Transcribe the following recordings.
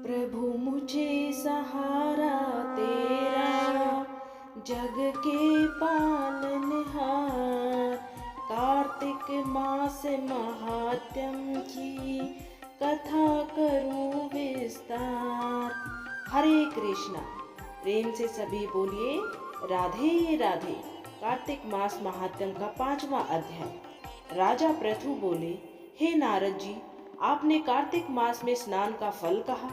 प्रभु मुझे सहारा तेरा, जग के पालनहार। कार्तिक मास महात्म्य की कथा करूं विस्तार। हरे कृष्णा। प्रेम से सभी बोलिए राधे राधे। कार्तिक मास महात्म्य का 5वां अध्याय। राजा पृथु बोले, हे नारद जी, आपने कार्तिक मास में स्नान का फल कहा,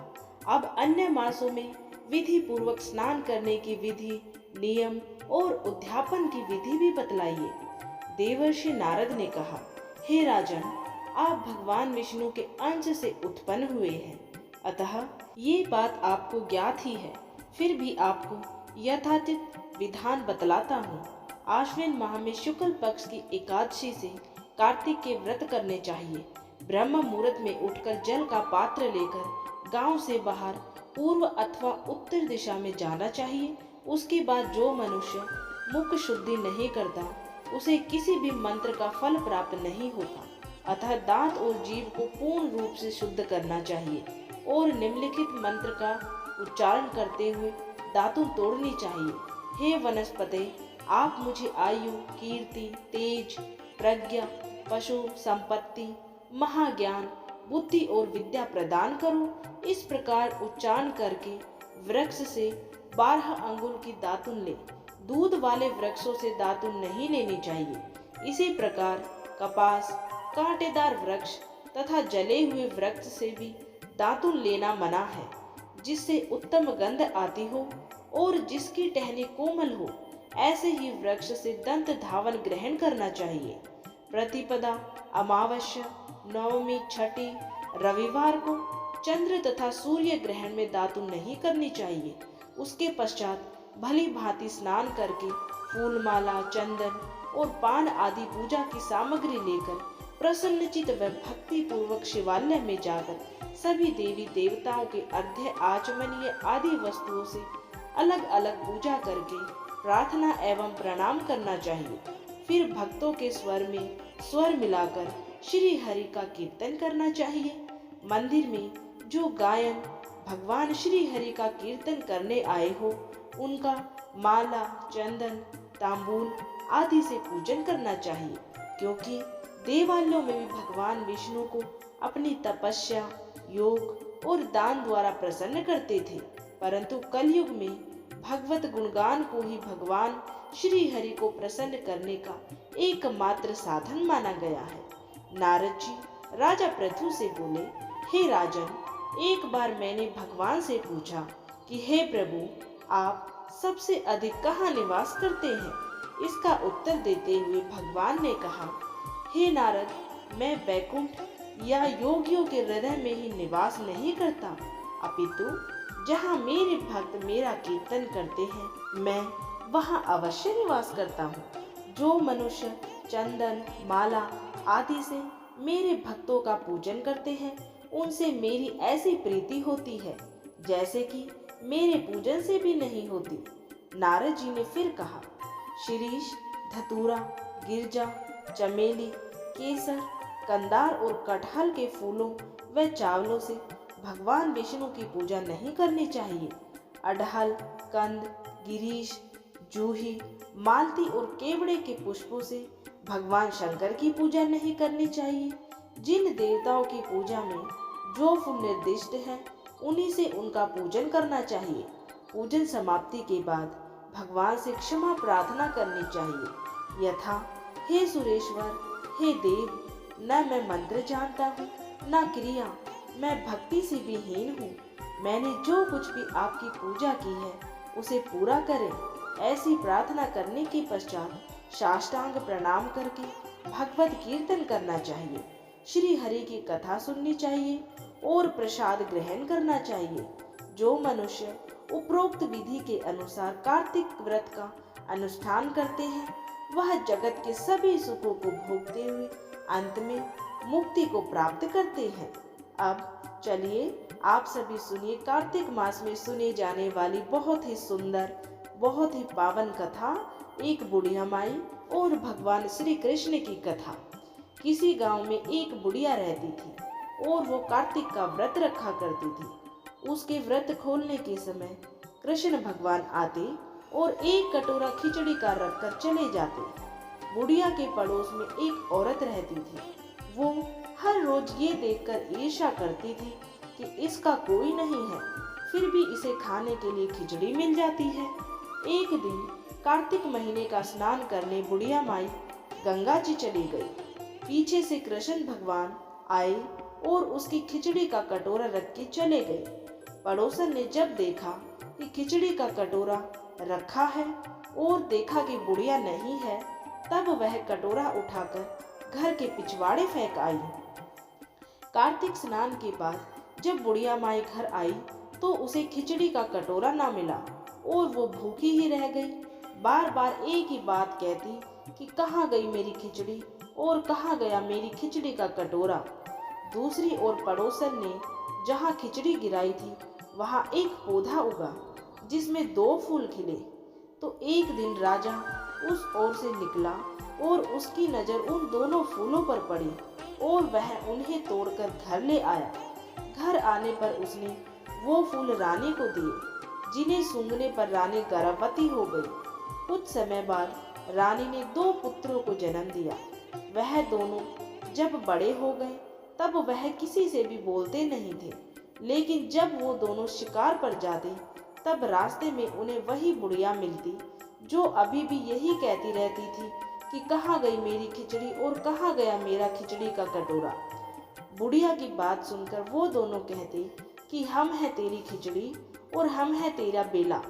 अब अन्य मासों में विधि पूर्वक स्नान करने की विधि, नियम और उद्यापन की विधि भी बतलाइए। देवर्षि नारद ने कहा, हे राजन, आप भगवान विष्णु के अंश से उत्पन्न हुए हैं, अतः ये बात आपको ज्ञात ही है। फिर भी आपको यथाचित विधान बतलाता हूँ। आश्विन माह में शुक्ल पक्ष की एकादशी से कार्तिक के व्रत करने चाहिए। ब्रह्म मुहूर्त में उठकर जल का पात्र लेकर गांव से बाहर पूर्व अथवा उत्तर दिशा में जाना चाहिए। उसके बाद जो मनुष्य मुख शुद्धि नहीं करता, उसे किसी भी मंत्र का फल प्राप्त नहीं होता। अतः दांत और जीभ को पूर्ण रूप से शुद्ध करना चाहिए और निम्नलिखित मंत्र का उच्चारण करते हुए दातुन तोड़नी चाहिए। हे वनस्पते, आप मुझे आयु, कीर्ति, तेज, प्रज्ञा, पशु संपत्ति, महाज्ञान, बुद्धि और विद्या प्रदान करो। इस प्रकार उच्चारण करके वृक्ष से 12 अंगुल की दातुन ले। दूध वाले वृक्षों से दातुन नहीं लेनी चाहिए। इसी प्रकार कपास, कांटेदार वृक्ष तथा जले हुए वृक्ष से भी दातुन लेना मना है, जिससे उत्तम गंध आती हो और जिसकी टहनी कोमल हो। ऐसे ही वृक्ष से दंत धावन ग्रहण करना चाहिए। प्रतिपदा, अमावस्या, नवमी, छठी, रविवार को चंद्र तथा सूर्य ग्रहण में दातुन नहीं करनी चाहिए। उसके पश्चात भली भांति स्नान करके फूलमाला, चंदन और पान आदि पूजा की सामग्री लेकर प्रसन्नचित व भक्ति पूर्वक शिवालय में जाकर सभी देवी देवताओं के अर्घ्य, आचमनीय आदि वस्तुओं से अलग अलग पूजा करके प्रार्थना एवं प्रणाम करना चाहिए। फिर भक्तों के स्वर में स्वर मिलाकर श्री हरि का कीर्तन करना चाहिए। मंदिर में जो गायन भगवान श्री हरि का कीर्तन करने आए हो, उनका माला, चंदन, तांबूल आदि से पूजन करना चाहिए, क्योंकि देवालयों में भी भगवान विष्णु को अपनी तपस्या, योग और दान द्वारा प्रसन्न करते थे। परंतु कलयुग में भगवत गुणगान को ही भगवान श्री हरि को प्रसन्न करने का एकमात्र साधन माना गया है। नारद जी राजा पृथु से बोले, हे राजन, एक बार मैंने भगवान से पूछा कि हे प्रभु, आप सबसे अधिक कहाँ निवास करते हैं? इसका उत्तर देते हुए भगवान ने कहा, हे नारद, मैं वैकुंठ या योगियों के हृदय में ही निवास नहीं करता, अपितु जहाँ मेरे भक्त मेरा कीर्तन करते हैं, मैं वहाँ अवश्य निवास करता हूँ। जो मनुष्य चंदन, माला आदि से मेरे भक्तों का पूजन करते हैं, उनसे मेरी ऐसी प्रीति होती है जैसे कि मेरे पूजन से भी नहीं होती। नारद जी ने फिर कहा, शिरीष, धतूरा, गिरजा, चमेली, केसर, कंदार और कटहल के फूलों व चावलों से भगवान विष्णु की पूजा नहीं करनी चाहिए। अड़हल, कंद, गिरीश, जूही, मालती और केवड़े के पुष्पों से भगवान शंकर की पूजा नहीं करनी चाहिए। जिन देवताओं की पूजा में जो फूल निर्दिष्ट है, उन्हीं से उनका पूजन करना चाहिए। पूजन समाप्ति के बाद भगवान से क्षमा प्रार्थना करनी चाहिए, यथा, हे सुरेश्वर, हे देव, न मैं मंत्र जानता हूँ न क्रिया, मैं भक्ति से भी हीन हूँ। मैंने जो कुछ भी आपकी पूजा की है उसे पूरा करें। ऐसी प्रार्थना करने के पश्चात साष्टांग प्रणाम करके भगवत कीर्तन करना चाहिए, श्री हरि की कथा सुननी चाहिए और प्रसाद ग्रहण करना चाहिए। जो मनुष्य उपरोक्त विधि के अनुसार कार्तिक व्रत का अनुष्ठान करते हैं, वह जगत के सभी सुखों को भोगते हुए अंत में मुक्ति को प्राप्त करते हैं। अब चलिए आप सभी सुनिए कार्तिक मास में सुने जाने वाली बहुत ही सुंदर, बहुत ही पावन कथा, एक बुढ़िया माई और भगवान श्री कृष्ण की कथा। किसी गांव में एक बुढ़िया रहती थी और वो कार्तिक का व्रत रखा करती थी। उसके व्रत खोलने के समय कृष्ण भगवान आते और एक कटोरा खिचड़ी का रखकर चले जाते। बुढ़िया के पड़ोस में एक औरत रहती थी। वो हर रोज ये देखकर ईर्ष्या करती थी कि इसका कोई नहीं है, फिर भी इसे खाने के लिए खिचड़ी मिल जाती है। एक दिन कार्तिक महीने का स्नान करने बुढ़िया माई गंगा जी चली गई। पीछे से कृष्ण भगवान आए और उसकी खिचड़ी का कटोरा रख के चले गए। पड़ोसन ने जब देखा कि खिचड़ी का कटोरा रखा है और देखा कि बुढ़िया नहीं है, तब वह कटोरा उठाकर घर के पिछवाड़े फेंक आई। कार्तिक स्नान के बाद जब बुढ़िया माई घर आई तो उसे खिचड़ी का कटोरा ना मिला और वो भूखी ही रह गई। बार बार एक ही बात कहती कि कहाँ गई मेरी खिचड़ी और कहाँ गया मेरी खिचड़ी का कटोरा। दूसरी ओर पड़ोसन ने जहाँ खिचड़ी गिराई थी वहाँ एक पौधा उगा जिसमें 2 फूल खिले। तो एक दिन राजा उस ओर से निकला और उसकी नजर उन दोनों फूलों पर पड़ी और वह उन्हें तोड़कर घर ले आया। घर आने पर उसने वो फूल रानी को दिए, जिन्हें सूंघने पर रानी गर्भवती हो गई। कुछ समय बाद रानी ने 2 पुत्रों को जन्म दिया। वह दोनों जब बड़े हो गए तब वह किसी से भी बोलते नहीं थे, लेकिन जब वो दोनों शिकार पर जाते तब रास्ते में उन्हें वही बुढ़िया मिलती जो अभी भी यही कहती रहती थी कि कहाँ गई मेरी खिचड़ी और कहाँ गया मेरा खिचड़ी का कटोरा। बुढ़िया की बात सुनकर वो दोनों कहते कि हम हैं तेरी खिचड़ी और हम हैं तेरा बेला।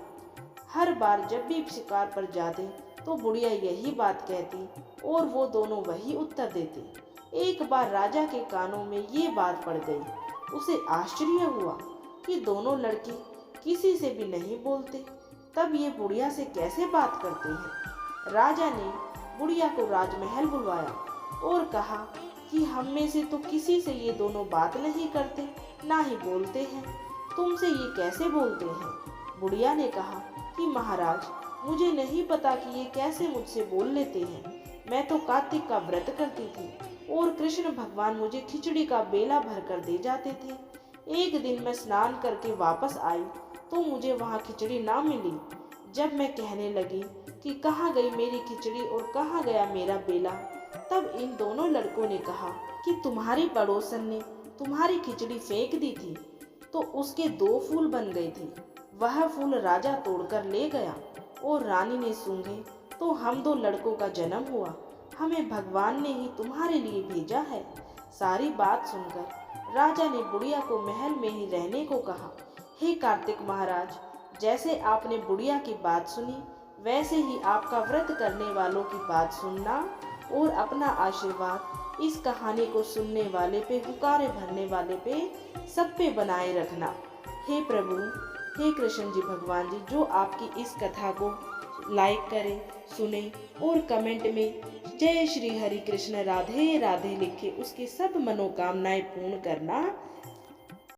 हर बार जब भी शिकार पर जाते तो बुढ़िया यही बात कहती और वो दोनों वही उत्तर देते। एक बार राजा के कानों में ये बात पड़ गई। उसे आश्चर्य हुआ कि दोनों लड़के किसी से भी नहीं बोलते, तब ये बुढ़िया से कैसे बात करते हैं। राजा ने बुढ़िया को राजमहल बुलवाया और कहा कि हम में से तो किसी से ये दोनों बात नहीं करते, ना ही बोलते हैं, तुमसे ये कैसे बोलते हैं। बुढ़िया ने कहा कि महाराज, मुझे नहीं पता कि ये कैसे मुझसे बोल लेते हैं। मैं तो कार्तिक का व्रत करती थी और कृष्ण भगवान मुझे खिचड़ी का बेला भर कर दे जाते थे। एक दिन मैं स्नान करके वापस आई तो मुझे वहाँ खिचड़ी ना मिली। जब मैं कहने लगी कि कहाँ गई मेरी खिचड़ी और कहाँ गया मेरा बेला, तब इन दोनों लड़कों ने कहा कि तुम्हारी पड़ोसन ने तुम्हारी खिचड़ी फेंक दी थी तो उसके 2 फूल बन गए थे। वह फूल राजा तोड़कर ले गया और रानी ने सूंघे तो हम 2 लड़कों का जन्म हुआ। हमें भगवान ने ही तुम्हारे लिए भेजा है। सारी बात सुनकर राजा ने बुढ़िया को महल में ही रहने को कहा। हे कार्तिक महाराज, जैसे आपने बुढ़िया की बात सुनी, वैसे ही आपका व्रत करने वालों की बात सुनना और अपना आशीर्वाद इस कहानी को सुनने वाले पे, हुकारे भरने वाले पे, सब पे बनाए रखना। हे प्रभु, हे कृष्ण जी भगवान जी, जो आपकी इस कथा को लाइक करें, सुने और कमेंट में जय श्री हरि कृष्ण राधे राधे लिखे, उसकी सब मनोकामनाएं पूर्ण करना।